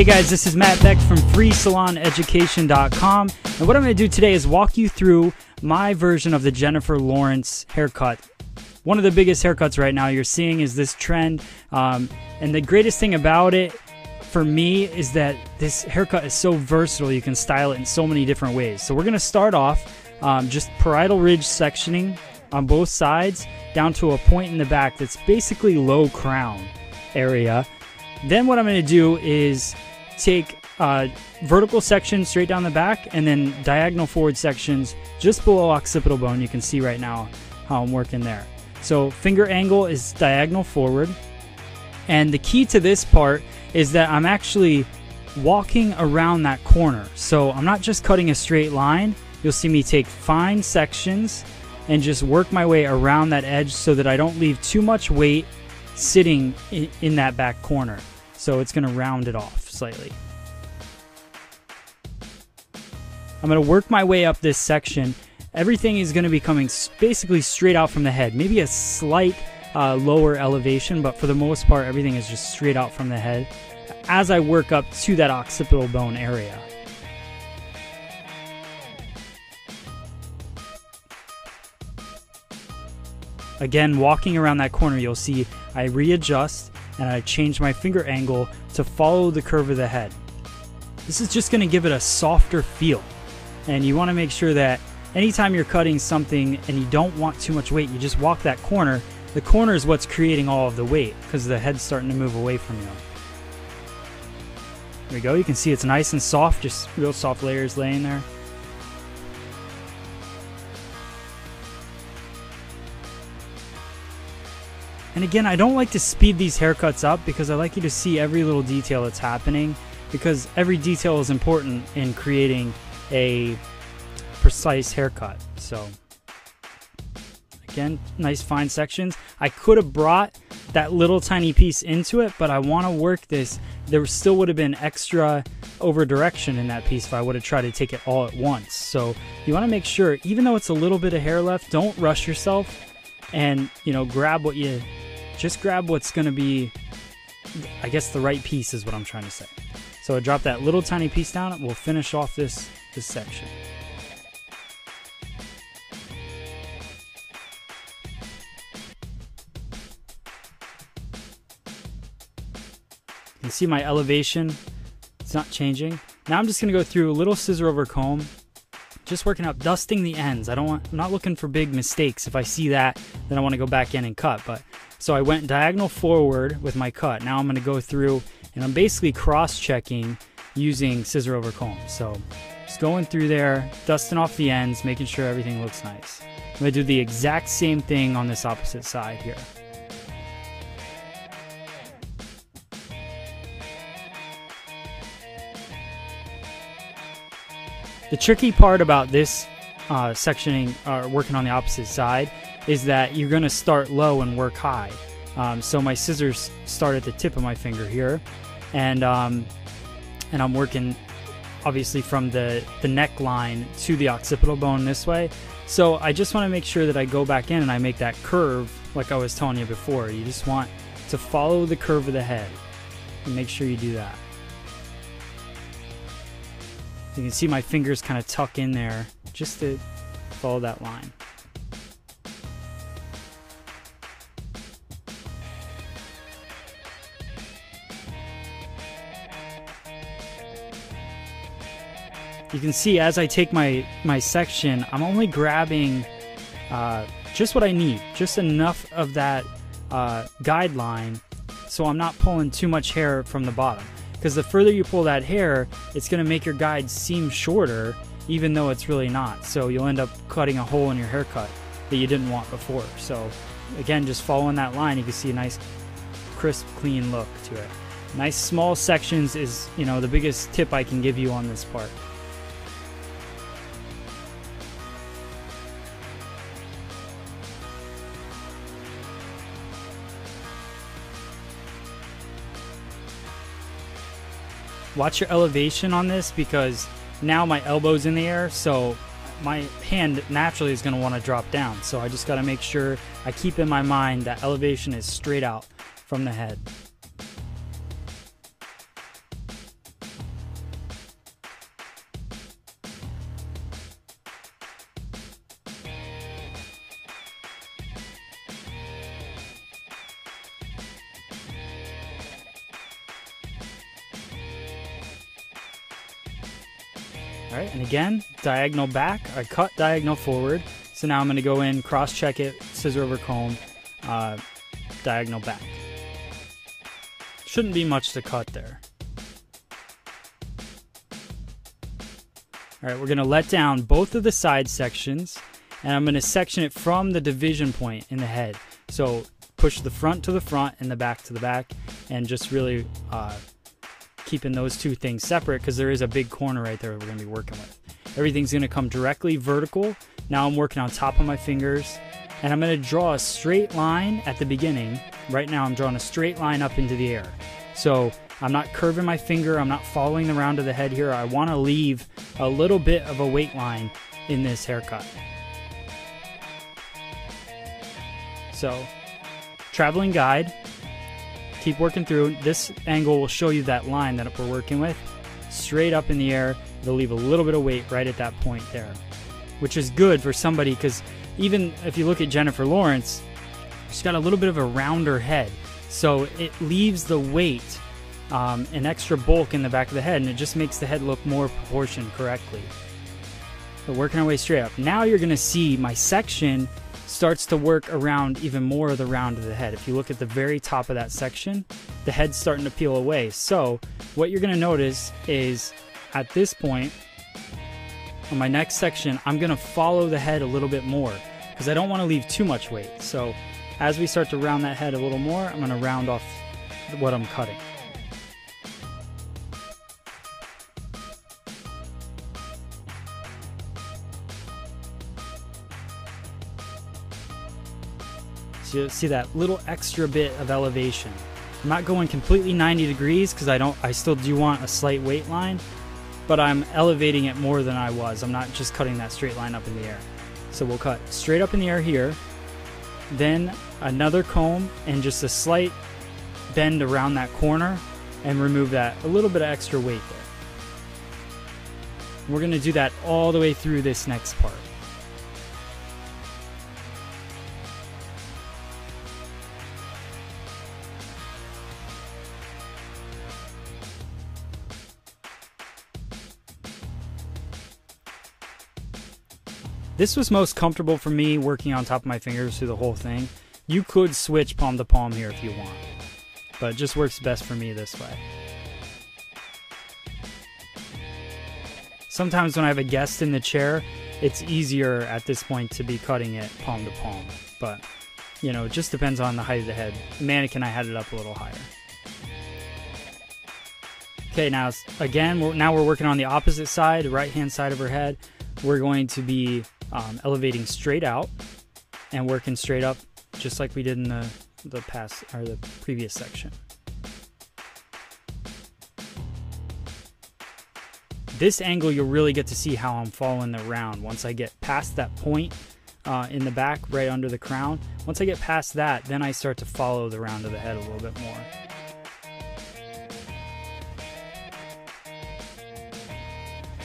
Hey guys, this is Matt Beck from freesaloneducation.com, and what I'm going to do today is walk you through my version of the Jennifer Lawrence haircut. One of the biggest haircuts right now you're seeing is this trend, and the greatest thing about it for me is that this haircut is so versatile. You can style it in so many different ways. So we're going to start off just parietal ridge sectioning on both sides down to a point in the back that's basically low crown area. Then what I'm going to do is take vertical sections straight down the back and then diagonal forward sections just below occipital bone. You can see right now how I'm working there. So finger angle is diagonal forward, and the key to this part is that I'm actually walking around that corner. So I'm not just cutting a straight line. You'll see me take fine sections and just work my way around that edge so that I don't leave too much weight sitting in that back corner. So it's going to round it off slightly. I'm going to work my way up this section. Everything is going to be coming basically straight out from the head. Maybe a slight lower elevation, but for the most part, everything is just straight out from the head as I work up to that occipital bone area. Again, walking around that corner, you'll see I readjust and I change my finger angle to follow the curve of the head. This is just going to give it a softer feel, and you want to make sure that anytime you're cutting something and you don't want too much weight, you just walk that corner. The corner is what's creating all of the weight because the head's starting to move away from you. There we go. You can see it's nice and soft, just real soft layers laying there. And again, I don't like to speed these haircuts up because I like you to see every little detail that's happening, because every detail is important in creating a precise haircut. So again, nice fine sections. I could have brought that little tiny piece into it, but I want to work this. There still would have been extra over direction in that piece if I would have tried to take it all at once. So you want to make sure, even though it's a little bit of hair left, don't rush yourself, and grab what's going to be, I guess, the right piece is what I'm trying to say. So I drop that little tiny piece down, and we'll finish off this section. You can see my elevation, it's not changing. Now I'm just going to go through a little scissor over comb, just working out, dusting the ends. I'm not looking for big mistakes. If I see that, then I want to go back in and cut. So I went diagonal forward with my cut. Now I'm going to go through and I'm basically cross-checking using scissor over comb. So just going through there, dusting off the ends, making sure everything looks nice. I'm going to do the exact same thing on this opposite side here. The tricky part about this sectioning, working on the opposite side, is that you're going to start low and work high. So my scissors start at the tip of my finger here, and I'm working obviously from the neckline to the occipital bone this way. So I just want to make sure that I go back in and I make that curve like I was telling you before. You just want to follow the curve of the head and make sure you do that. You can see my fingers kind of tuck in there just to follow that line. You can see as I take my section, I'm only grabbing just what I need, just enough of that guideline, so I'm not pulling too much hair from the bottom. Because the further you pull that hair, it's going to make your guide seem shorter, even though it's really not. So you'll end up cutting a hole in your haircut that you didn't want before. So again, just following that line, you can see a nice, crisp, clean look to it. Nice small sections is, the biggest tip I can give you on this part. Watch your elevation on this, because now my elbow's in the air, so my hand naturally is going to want to drop down. So I just got to make sure I keep in my mind that elevation is straight out from the head. All right, and again, diagonal back. I cut diagonal forward. So now I'm going to go in, cross-check it, scissor over comb, diagonal back. Shouldn't be much to cut there. All right, we're going to let down both of the side sections, and I'm going to section it from the division point in the head. So push the front to the front and the back to the back, and just really keeping those two things separate because there is a big corner right there we're going to be working with. Everything's going to come directly vertical. Now I'm working on top of my fingers, and I'm going to draw a straight line at the beginning. Right now I'm drawing a straight line up into the air. So I'm not curving my finger, I'm not following the round of the head here. I want to leave a little bit of a weight line in this haircut. So, traveling guide, keep working through. This angle will show you that line that we're working with. Straight up in the air, it'll leave a little bit of weight right at that point there, which is good for somebody because even if you look at Jennifer Lawrence, she's got a little bit of a rounder head. So it leaves the weight, an extra bulk in the back of the head, and it just makes the head look more proportioned correctly. So working our way straight up. Now you're going to see my section starts to work around even more of the round of the head. If you look at the very top of that section, the head's starting to peel away. So what you're going to notice is at this point, on my next section, I'm going to follow the head a little bit more because I don't want to leave too much weight. So as we start to round that head a little more, I'm going to round off what I'm cutting. So you see that little extra bit of elevation. I'm not going completely 90 degrees because I still do want a slight weight line, but I'm elevating it more than I was. I'm not just cutting that straight line up in the air. So we'll cut straight up in the air here, then another comb and just a slight bend around that corner and remove that a little bit of extra weight there. We're going to do that all the way through this next part. This was most comfortable for me working on top of my fingers through the whole thing. You could switch palm to palm here if you want, but it just works best for me this way. Sometimes when I have a guest in the chair, it's easier at this point to be cutting it palm to palm, but you know, it just depends on the height of the head. The mannequin, I had it up a little higher. Okay, now again, we're working on the opposite side, the right-hand side of her head. We're going to be elevating straight out and working straight up just like we did in the previous section. This angle you'll really get to see how I'm following the round once I get past that point in the back right under the crown. Once I get past that, then I start to follow the round of the head a little bit more.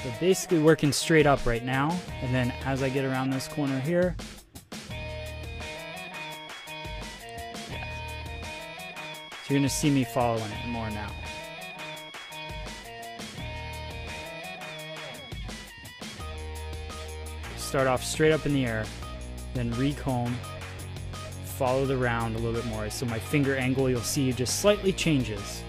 So basically working straight up right now, and then as I get around this corner here, so you're going to see me following it more now. Start off straight up in the air, then recomb, follow the round a little bit more. So my finger angle you'll see just slightly changes.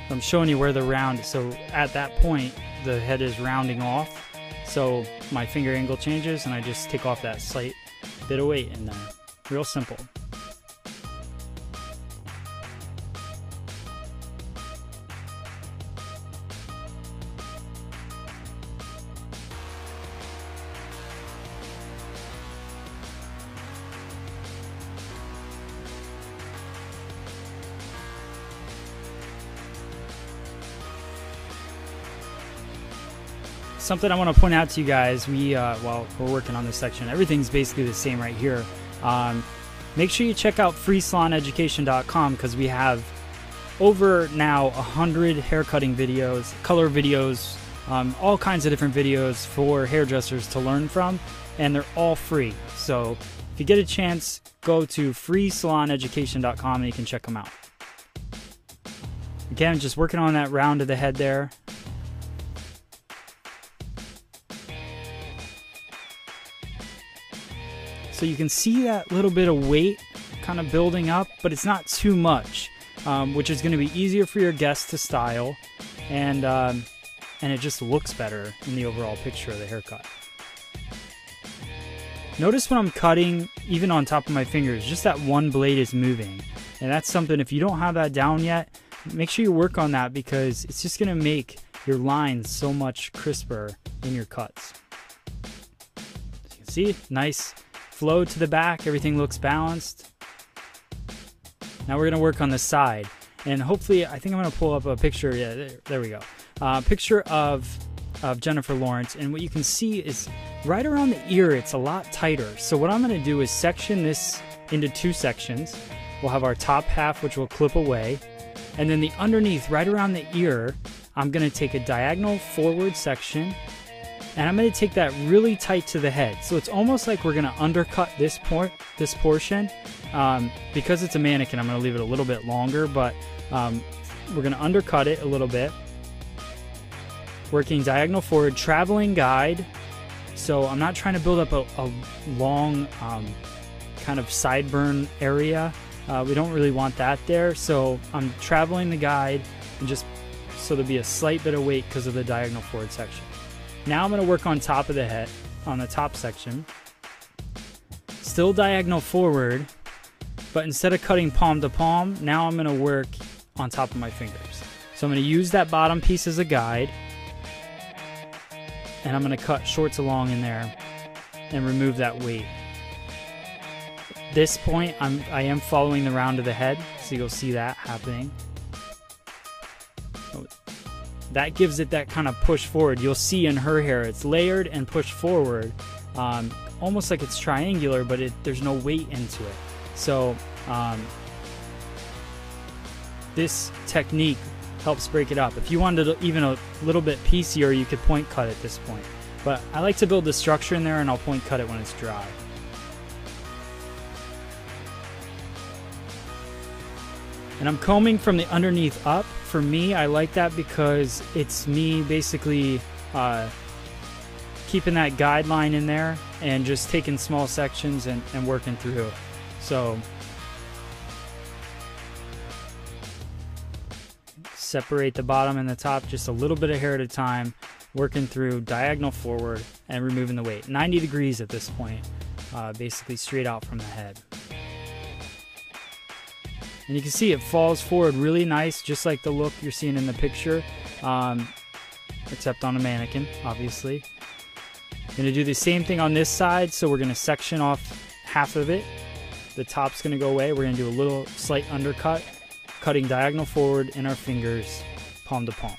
I'm showing you where the round, so at that point the head is rounding off, so my finger angle changes and I just take off that slight bit of weight in there. Real simple. something I want to point out to you guys, while we're working on this section, everything's basically the same right here. Make sure you check out freesaloneducation.com because we have over now 100 haircutting videos, color videos, all kinds of different videos for hairdressers to learn from, and they're all free. So if you get a chance, go to freesaloneducation.com and you can check them out. Again, just working on that round of the head there. So you can see that little bit of weight kind of building up, but it's not too much, which is going to be easier for your guests to style, and it just looks better in the overall picture of the haircut. Notice when I'm cutting, even on top of my fingers, just that one blade is moving. And that's something, if you don't have that down yet, make sure you work on that because it's just going to make your lines so much crisper in your cuts. As you can see, nice flow to the back, everything looks balanced. Now we're going to work on the side, and hopefully, I think I'm going to pull up a picture. Yeah, there we go. Picture of Jennifer Lawrence, and what you can see is right around the ear, it's a lot tighter. So what I'm going to do is section this into two sections. We'll have our top half, which will clip away, and then the underneath, right around the ear, I'm going to take a diagonal forward section, and I'm going to take that really tight to the head. So it's almost like we're going to undercut this portion. Because it's a mannequin, I'm going to leave it a little bit longer, but we're going to undercut it a little bit. Working diagonal forward, traveling guide. So I'm not trying to build up a long kind of sideburn area. We don't really want that there. So I'm traveling the guide, and just so there'll be a slight bit of weight because of the diagonal forward section. Now I'm going to work on top of the head, on the top section. Still diagonal forward, but instead of cutting palm to palm, now I'm going to work on top of my fingers. So I'm going to use that bottom piece as a guide, and I'm going to cut shorts along in there and remove that weight. At this point, I am following the round of the head, so you'll see that happening. That gives it that kind of push forward. You'll see in her hair, it's layered and pushed forward, almost like it's triangular, but there's no weight into it. So this technique helps break it up. If you wanted it even a little bit piecier, you could point cut at this point. But I like to build the structure in there, and I'll point cut it when it's dry. And I'm combing from the underneath up. For me, I like that because it's me basically keeping that guideline in there and just taking small sections and working through. So separate the bottom and the top just a little bit of hair at a time, working through diagonal forward and removing the weight. 90 degrees at this point, basically straight out from the head. And you can see it falls forward really nice, just like the look you're seeing in the picture, except on a mannequin, obviously. Going to do the same thing on this side, so we're going to section off half of it. The top's going to go away. We're going to do a little slight undercut, cutting diagonal forward in our fingers, palm to palm.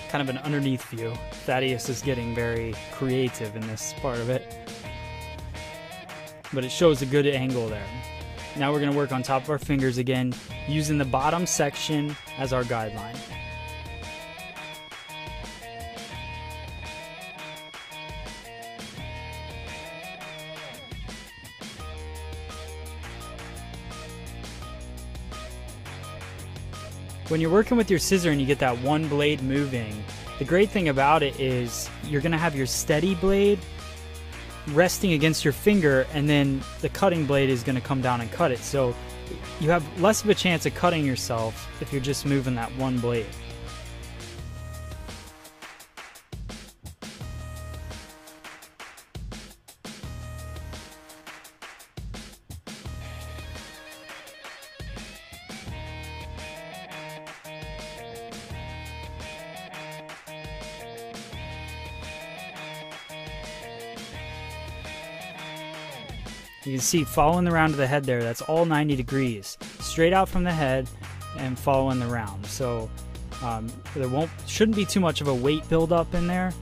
Kind of an underneath view. Thaddeus is getting very creative in this part of it, but it shows a good angle there. Now we're going to work on top of our fingers again, using the bottom section as our guideline. When you're working with your scissor and you get that one blade moving, the great thing about it is you're going to have your steady blade resting against your finger, and then the cutting blade is going to come down and cut it. So you have less of a chance of cutting yourself if you're just moving that one blade. You can see following the round of the head there, that's all 90 degrees. Straight out from the head and following the round. So there shouldn't be too much of a weight buildup in there.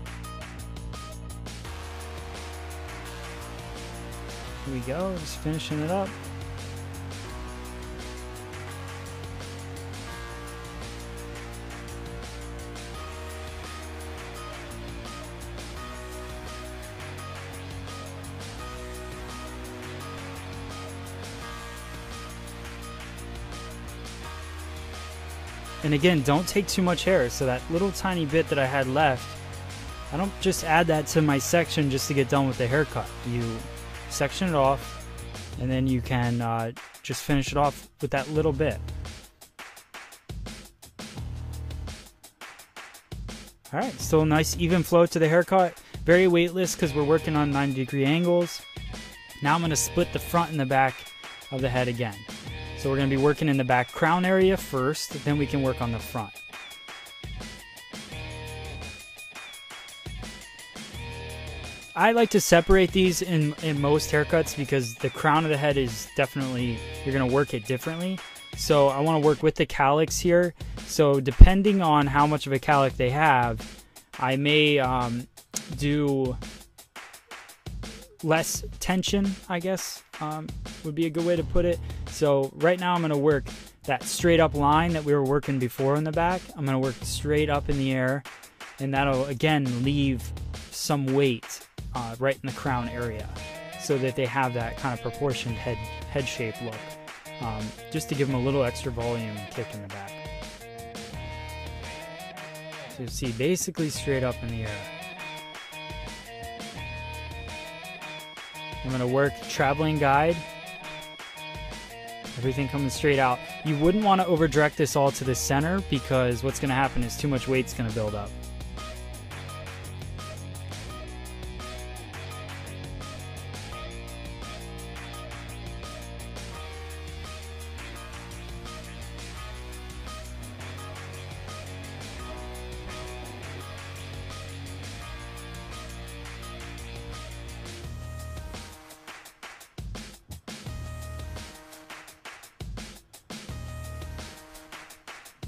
Here we go, just finishing it up. And again, don't take too much hair. So that little tiny bit that I had left, I don't just add that to my section just to get done with the haircut. You section it off, and then you can just finish it off with that little bit. All right, still a nice even flow to the haircut. Very weightless because we're working on 90-degree angles. Now I'm going to split the front and the back of the head again. So we're going to be working in the back crown area first, then we can work on the front. I like to separate these in most haircuts because the crown of the head is definitely, you're going to work it differently. So I want to work with the calyx here. So depending on how much of a calyx they have, I may do less tension, I guess, would be a good way to put it. So right now I'm going to work that straight up line that we were working before in the back. I'm going to work straight up in the air, and that'll again leave some weight right in the crown area so that they have that kind of proportioned head shape look, just to give them a little extra volume and kick in the back. So you see basically straight up in the air. I'm going to work traveling guide. Everything coming straight out. You wouldn't want to over direct this all to the center because what's going to happen is too much weight's going to build up.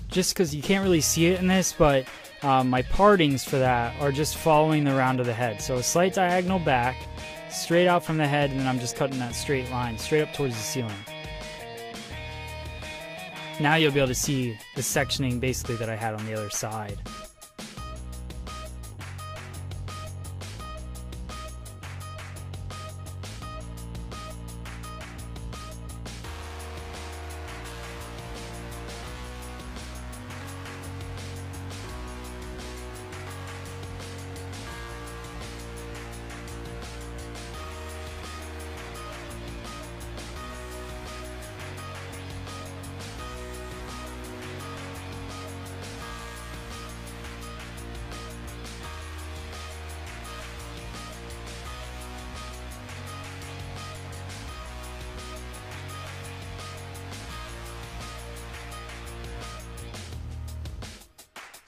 Just because you can't really see it in this, but my partings for that are just following the round of the head. So a slight diagonal back, straight out from the head, and then I'm just cutting that straight line, straight up towards the ceiling. Now you'll be able to see the sectioning basically that I had on the other side.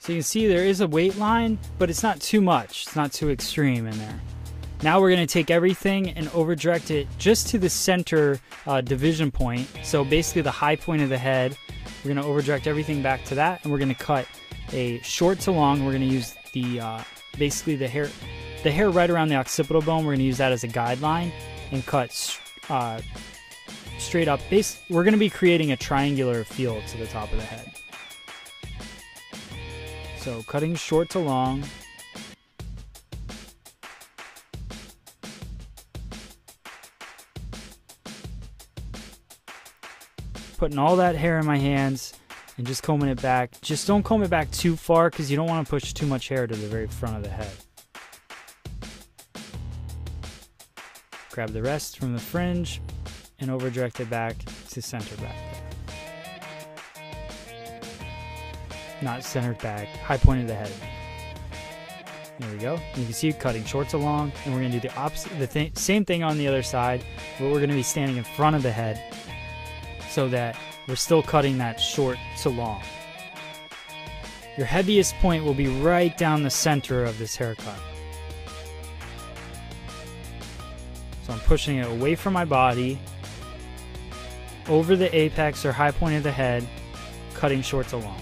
So you can see there is a weight line, but it's not too much. It's not too extreme in there. Now we're going to take everything and over direct it just to the center division point. So basically the high point of the head. We're going to over direct everything back to that, and we're going to cut a short to long. We're going to use the basically the hair right around the occipital bone. We're going to use that as a guideline and cut straight up. We're going to be creating a triangular feel to the top of the head. So cutting short to long. Putting all that hair in my hands and just combing it back. Just don't comb it back too far because you don't want to push too much hair to the very front of the head. Grab the rest from the fringe and over direct it back to center back there. Not centered back, high point of the head. There we go. And you can see cutting short to long, and we're going to do the opposite, same thing on the other side, but we're going to be standing in front of the head so that we're still cutting that short to long. Your heaviest point will be right down the center of this haircut. So I'm pushing it away from my body, over the apex or high point of the head, cutting shorts along.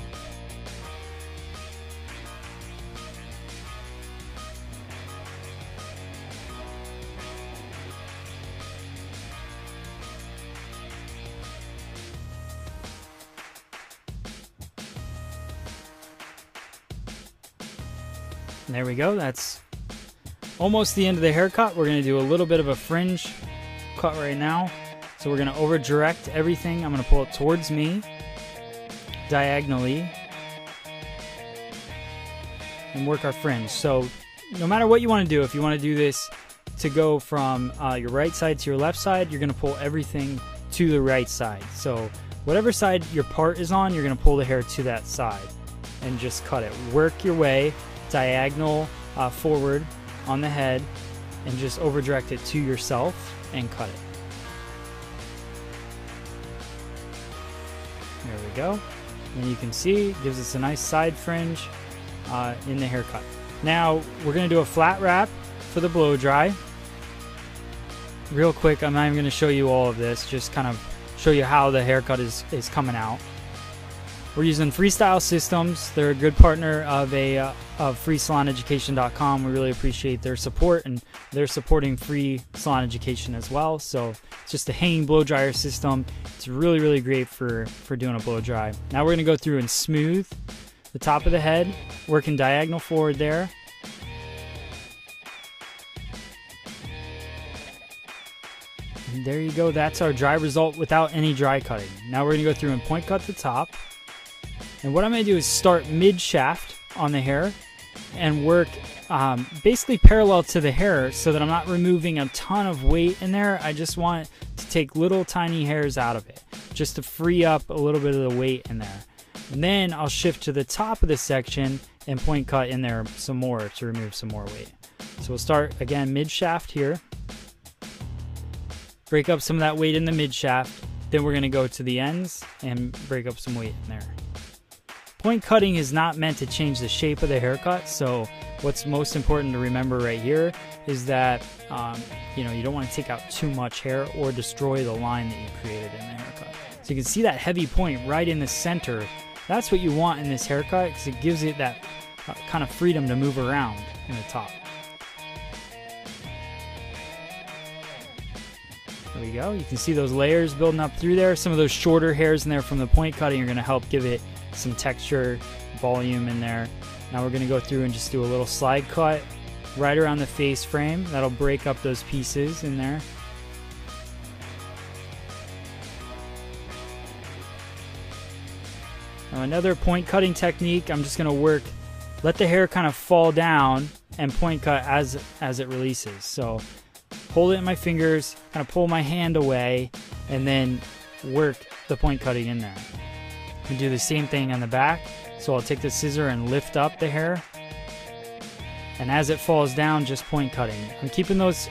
And there we go. That's almost the end of the haircut. We're going to do a little bit of a fringe cut right now. So we're going to over direct everything. I'm going to pull it towards me diagonally and work our fringe. So no matter what you want to do, if you want to do this to go from your right side to your left side, you're going to pull everything to the right side. So whatever side your part is on, you're going to pull the hair to that side and just cut it. Work your way diagonal forward on the head and just over direct it to yourself and cut it. There we go. And you can see it gives us a nice side fringe in the haircut. Now we're going to do a flat wrap for the blow dry. Real quick, I'm not even going to show you all of this, just kind of show you how the haircut is coming out. We're using Freestyle Systems. They're a good partner of freesaloneducation.com. We really appreciate their support, and they're supporting free salon education as well. So it's just a hanging blow dryer system. It's really, really great for doing a blow dry. Now we're going to go through and smooth the top of the head, working diagonal forward there. And there you go. That's our dry result without any dry cutting. Now we're going to go through and point cut the top. And what I'm going to do is start mid-shaft on the hair and work basically parallel to the hair so that I'm not removing a ton of weight in there. I just want to take little tiny hairs out of it just to free up a little bit of the weight in there. And then I'll shift to the top of the section and point cut in there some more to remove some more weight. So we'll start again mid-shaft here. Break up some of that weight in the mid-shaft. Then we're going to go to the ends and break up some weight in there. Point cutting is not meant to change the shape of the haircut, so what's most important to remember right here is that you don't want to take out too much hair or destroy the line that you created in the haircut. So you can see that heavy point right in the center. That's what you want in this haircut because it gives it that kind of freedom to move around in the top. There we go. You can see those layers building up through there. Some of those shorter hairs in there from the point cutting are going to help give it some texture, volume in there. Now we're going to go through and just do a little slide cut right around the face frame. That'll break up those pieces in there. Now another point cutting technique, I'm just going to let the hair kind of fall down and point cut as it releases. So hold it in my fingers, kind of pull my hand away, and then work the point cutting in there. And do the same thing on the back. So I'll take the scissor and lift up the hair, and as it falls down, just point cutting. I'm keeping those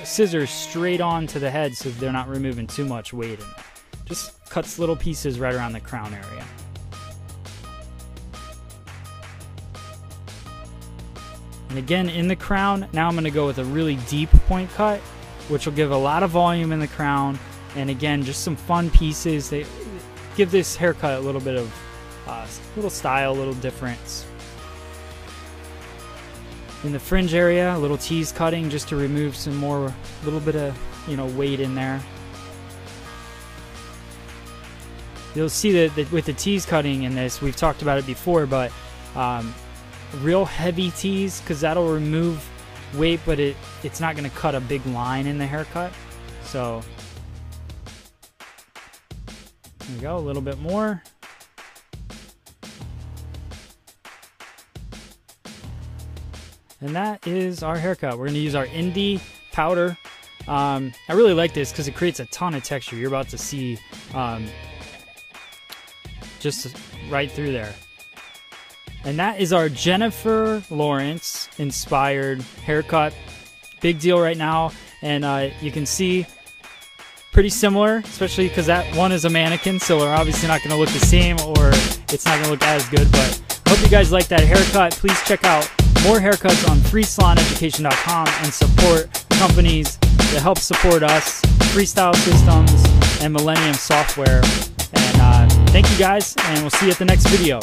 scissors straight on to the head so they're not removing too much weight in it. Just cuts little pieces right around the crown area. And again, in the crown, now I'm going to go with a really deep point cut, which will give a lot of volume in the crown. And again, just some fun pieces. They give this haircut a little bit of little style, a little difference. In the fringe area, a little tease cutting just to remove some more, little bit of weight in there. You'll see that with the tease cutting in this, we've talked about it before, but real heavy tease, because that'll remove weight, but it's not going to cut a big line in the haircut. So there we go, a little bit more. And that is our haircut. We're going to use our Indie powder. I really like this because it creates a ton of texture. You're about to see just right through there. And that is our Jennifer Lawrence inspired haircut. Big deal right now. And you can see pretty similar, especially because that one is a mannequin, so we're obviously not going to look the same, or it's not going to look as good. But I hope you guys like that haircut. Please check out more haircuts on freesaloneducation.com and support companies that help support us, Freestyle Systems, and Millennium Software. And thank you guys, and we'll see you at the next video.